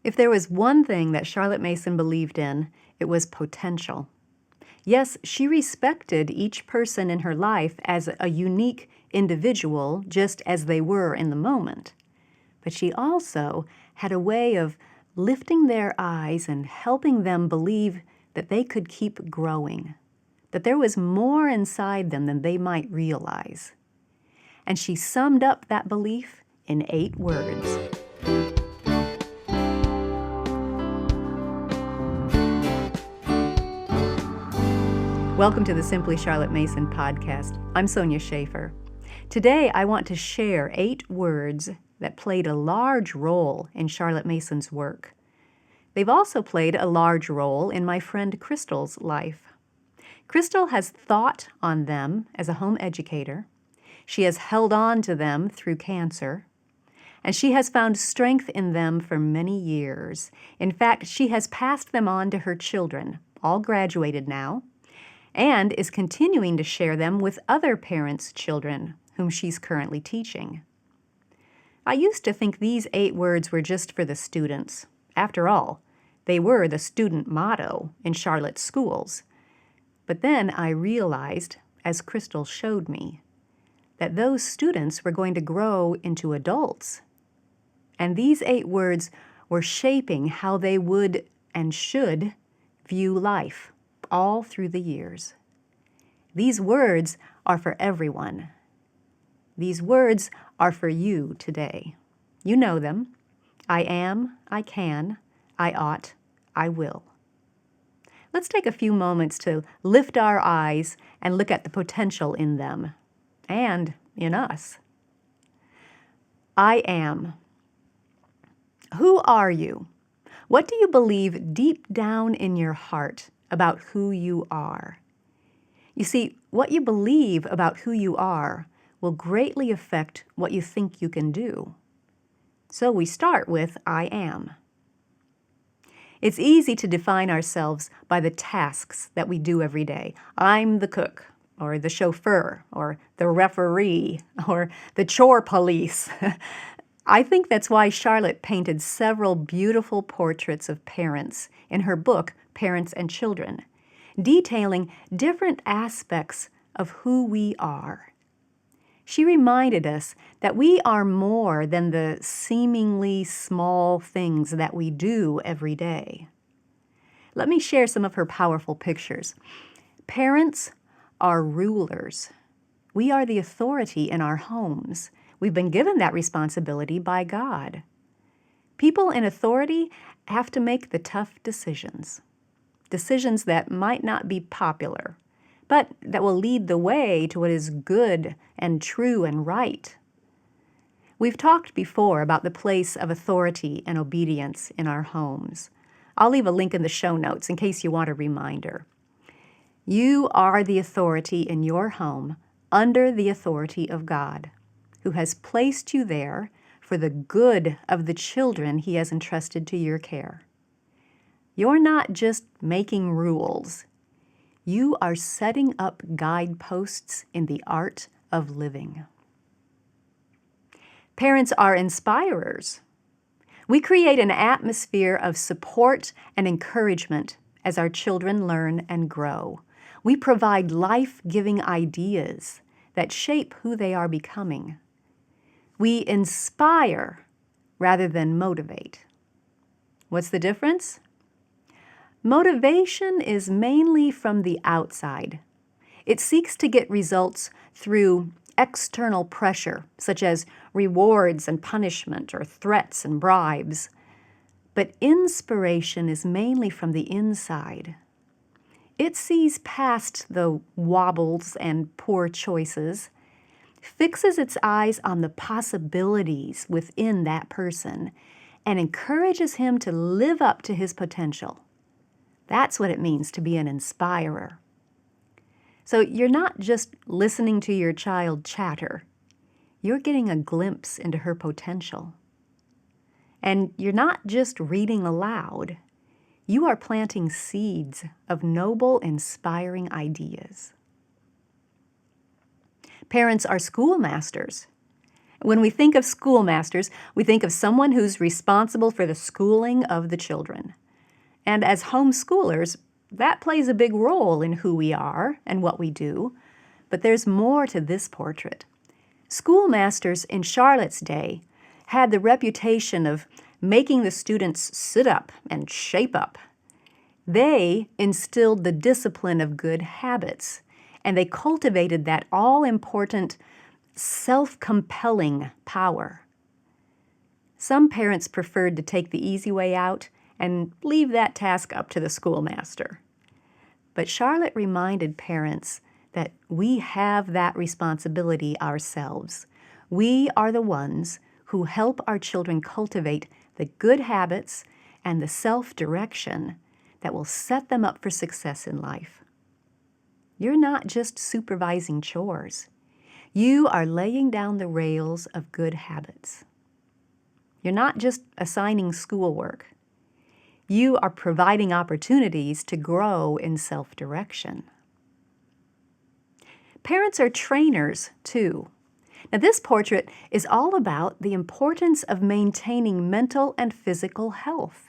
If there was one thing that Charlotte Mason believed in, it was potential. Yes, she respected each person in her life as a unique individual, just as they were in the moment. But she also had a way of lifting their eyes and helping them believe that they could keep growing, that there was more inside them than they might realize. And she summed up that belief in 8 words. Welcome to the Simply Charlotte Mason podcast. I'm Sonia Schaefer. Today, I want to share 8 words that played a large role in Charlotte Mason's work. They've also played a large role in my friend Crystal's life. Crystal has thought on them as a home educator. She has held on to them through cancer, and she has found strength in them for many years. In fact, she has passed them on to her children, all graduated now, and is continuing to share them with other parents' children whom she's currently teaching. I used to think these 8 words were just for the students. After all, they were the student motto in Charlotte's schools. But then I realized, as Crystal showed me, that those students were going to grow into adults. And these 8 words were shaping how they would and should view life all through the years. These words are for everyone. These words are for you today. You know them. I am, I can, I ought, I will. Let's take a few moments to lift our eyes and look at the potential in them and in us. I am. Who are you? What do you believe deep down in your heart about who you are? You see, what you believe about who you are will greatly affect what you think you can do. So we start with I am. It's easy to define ourselves by the tasks that we do every day. I'm the cook, or the chauffeur, or the referee, or the chore police. I think that's why Charlotte painted several beautiful portraits of parents in her book, Parents and Children, detailing different aspects of who we are. She reminded us that we are more than the seemingly small things that we do every day. Let me share some of her powerful pictures. Parents are rulers. We are the authority in our homes. We've been given that responsibility by God. People in authority have to make the tough decisions that might not be popular, but that will lead the way to what is good and true and right. We've talked before about the place of authority and obedience in our homes. I'll leave a link in the show notes in case you want a reminder. You are the authority in your home under the authority of God, who has placed you there for the good of the children He has entrusted to your care. You're not just making rules. You are setting up guideposts in the art of living. Parents are inspirers. We create an atmosphere of support and encouragement as our children learn and grow. We provide life-giving ideas that shape who they are becoming. We inspire rather than motivate. What's the difference? Motivation is mainly from the outside. It seeks to get results through external pressure, such as rewards and punishment or threats and bribes. But inspiration is mainly from the inside. It sees past the wobbles and poor choices, fixes its eyes on the possibilities within that person, and encourages him to live up to his potential. That's what it means to be an inspirer. So you're not just listening to your child chatter. You're getting a glimpse into her potential. And you're not just reading aloud. You are planting seeds of noble, inspiring ideas. Parents are schoolmasters. When we think of schoolmasters, we think of someone who's responsible for the schooling of the children. And as homeschoolers, that plays a big role in who we are and what we do. But there's more to this portrait. Schoolmasters in Charlotte's day had the reputation of making the students sit up and shape up. They instilled the discipline of good habits, and they cultivated that all-important, self-compelling power. Some parents preferred to take the easy way out and leave that task up to the schoolmaster. But Charlotte reminded parents that we have that responsibility ourselves. We are the ones who help our children cultivate the good habits and the self-direction that will set them up for success in life. You're not just supervising chores. You are laying down the rails of good habits. You're not just assigning schoolwork. You are providing opportunities to grow in self-direction. Parents are trainers, too. Now, this portrait is all about the importance of maintaining mental and physical health.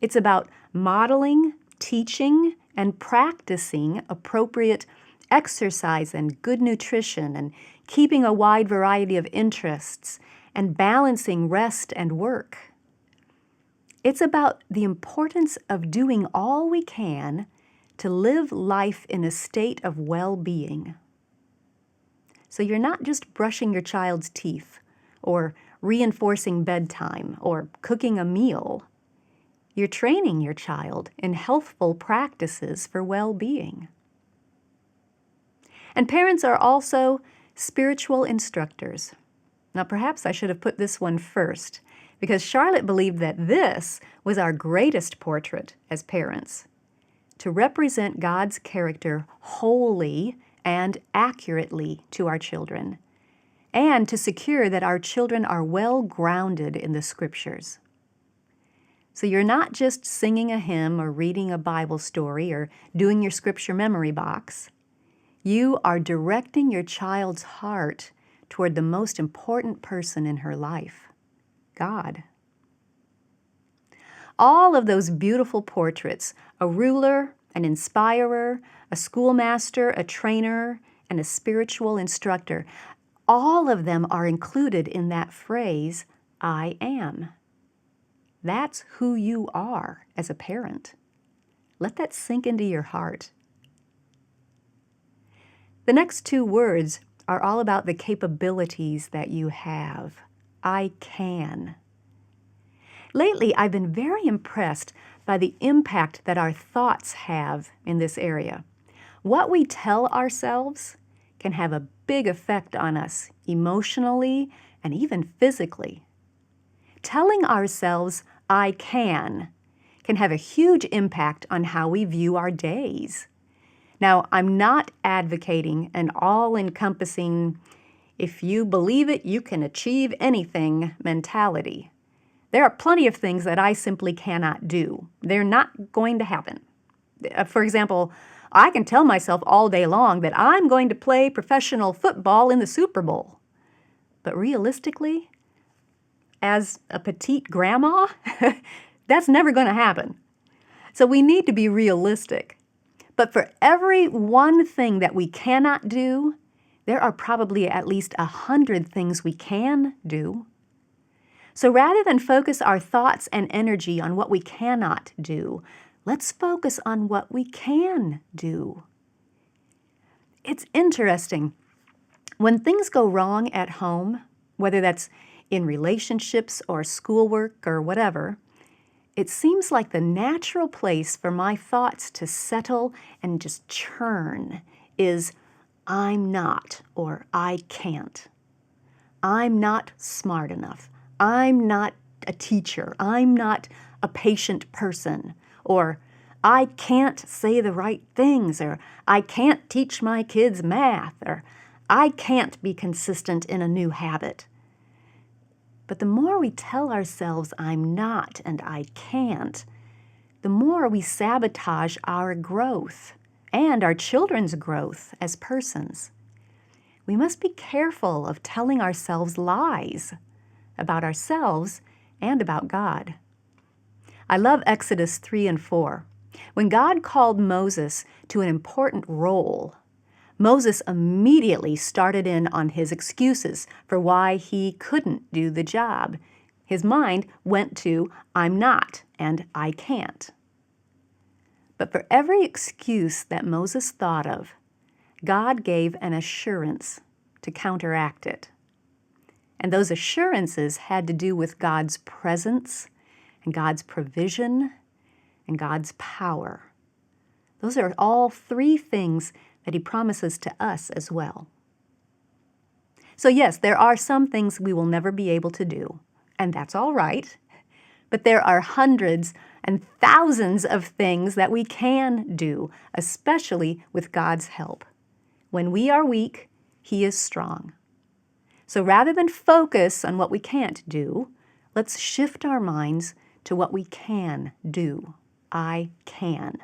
It's about modeling, teaching, and practicing appropriate exercise and good nutrition, and keeping a wide variety of interests, and balancing rest and work. It's about the importance of doing all we can to live life in a state of well-being. So you're not just brushing your child's teeth, or reinforcing bedtime, or cooking a meal. You're training your child in healthful practices for well-being. And parents are also spiritual instructors. Now, perhaps I should have put this one first, because Charlotte believed that this was our greatest portrait as parents, to represent God's character wholly and accurately to our children, and to secure that our children are well grounded in the Scriptures. So you're not just singing a hymn or reading a Bible story or doing your scripture memory box. You are directing your child's heart toward the most important person in her life, God. All of those beautiful portraits, a ruler, an inspirer, a schoolmaster, a trainer, and a spiritual instructor, all of them are included in that phrase, I am. That's who you are as a parent. Let that sink into your heart. The next two words are all about the capabilities that you have. I can. Lately, I've been very impressed by the impact that our thoughts have in this area. What we tell ourselves can have a big effect on us emotionally and even physically. Telling ourselves, I can have a huge impact on how we view our days. Now, I'm not advocating an all-encompassing, if you believe it, you can achieve anything mentality. There are plenty of things that I simply cannot do. They're not going to happen. For example, I can tell myself all day long that I'm going to play professional football in the Super Bowl. But realistically, as a petite grandma, that's never going to happen. So we need to be realistic. But for every one thing that we cannot do, there are probably at least 100 things we can do. So rather than focus our thoughts and energy on what we cannot do, let's focus on what we can do. It's interesting. When things go wrong at home, whether that's in relationships or schoolwork or whatever, it seems like the natural place for my thoughts to settle and just churn is I'm not, or I can't. I'm not smart enough. I'm not a teacher. I'm not a patient person. Or I can't say the right things. Or I can't teach my kids math. Or I can't be consistent in a new habit. But the more we tell ourselves I'm not and I can't, the more we sabotage our growth and our children's growth as persons. we must be careful of telling ourselves lies about ourselves and about God. I love Exodus 3 and 4. When God called Moses to an important role, Moses immediately started in on his excuses for why he couldn't do the job. His mind went to, I'm not and I can't. But for every excuse that Moses thought of, God gave an assurance to counteract it. And those assurances had to do with God's presence and God's provision and God's power. Those are all three things that He promises to us as well. So yes, there are some things we will never be able to do, and that's all right. But there are hundreds and thousands of things that we can do, especially with God's help. When we are weak, He is strong. So rather than focus on what we can't do, let's shift our minds to what we can do. I can.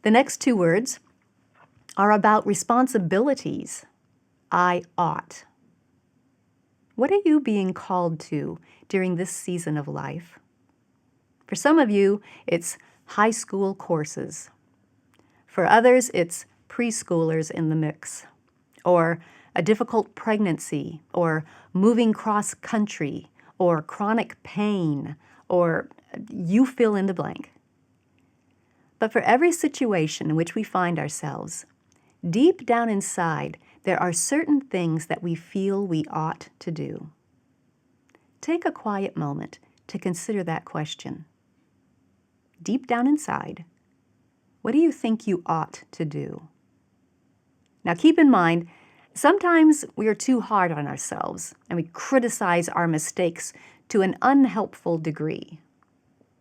The next two words are about responsibilities. I ought. What are you being called to during this season of life? For some of you, it's high school courses. For others, it's preschoolers in the mix, or a difficult pregnancy, or moving cross-country, or chronic pain, or you fill in the blank. But for every situation in which we find ourselves, deep down inside, there are certain things that we feel we ought to do. Take a quiet moment to consider that question. Deep down inside, what do you think you ought to do? Now keep in mind, sometimes we are too hard on ourselves and we criticize our mistakes to an unhelpful degree.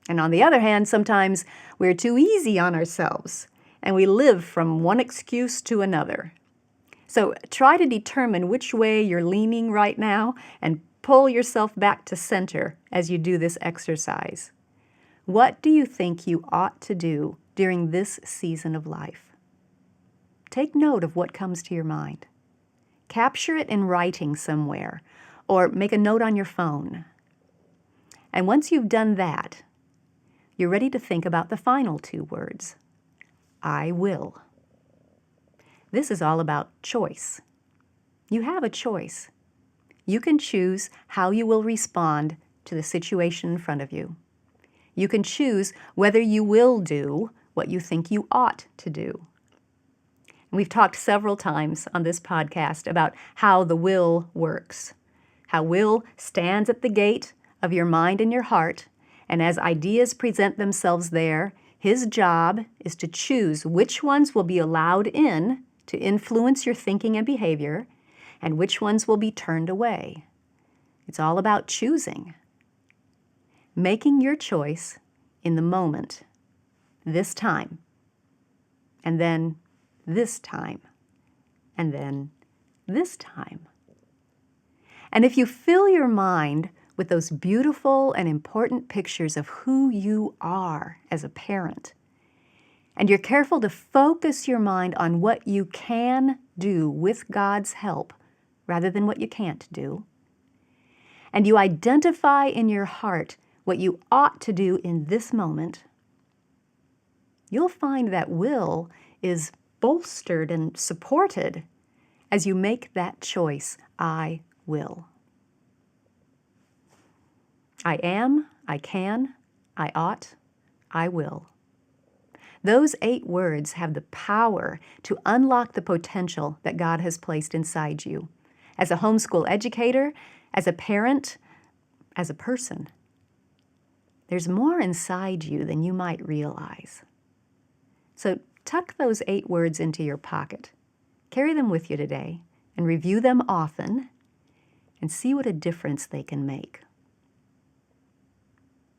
And on the other hand, sometimes we're too easy on ourselves and we live from one excuse to another. So try to determine which way you're leaning right now and pull yourself back to center as you do this exercise. What do you think you ought to do during this season of life? Take note of what comes to your mind. Capture it in writing somewhere or make a note on your phone. And once you've done that, you're ready to think about the final two words. I will. This is all about choice. You have a choice. You can choose how you will respond to the situation in front of you. You can choose whether you will do what you think you ought to do. And we've talked several times on this podcast about how the will works. How will stands at the gate of your mind and your heart, and as ideas present themselves there, his job is to choose which ones will be allowed in to influence your thinking and behavior, and which ones will be turned away. It's all about choosing. Making your choice in the moment, this time, and then this time, and then this time. And if you fill your mind with those beautiful and important pictures of who you are as a parent, and you're careful to focus your mind on what you can do with God's help rather than what you can't do, and you identify in your heart what you ought to do in this moment, you'll find that will is bolstered and supported as you make that choice, I will. I am, I can, I ought, I will. Those 8 words have the power to unlock the potential that God has placed inside you. As a homeschool educator, as a parent, as a person. There's more inside you than you might realize. So tuck those 8 words into your pocket. Carry them with you today and review them often and see what a difference they can make.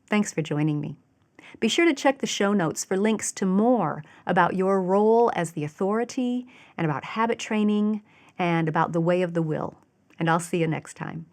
Thanks for joining me. Be sure to check the show notes for links to more about your role as the authority and about habit training and about the way of the will. And I'll see you next time.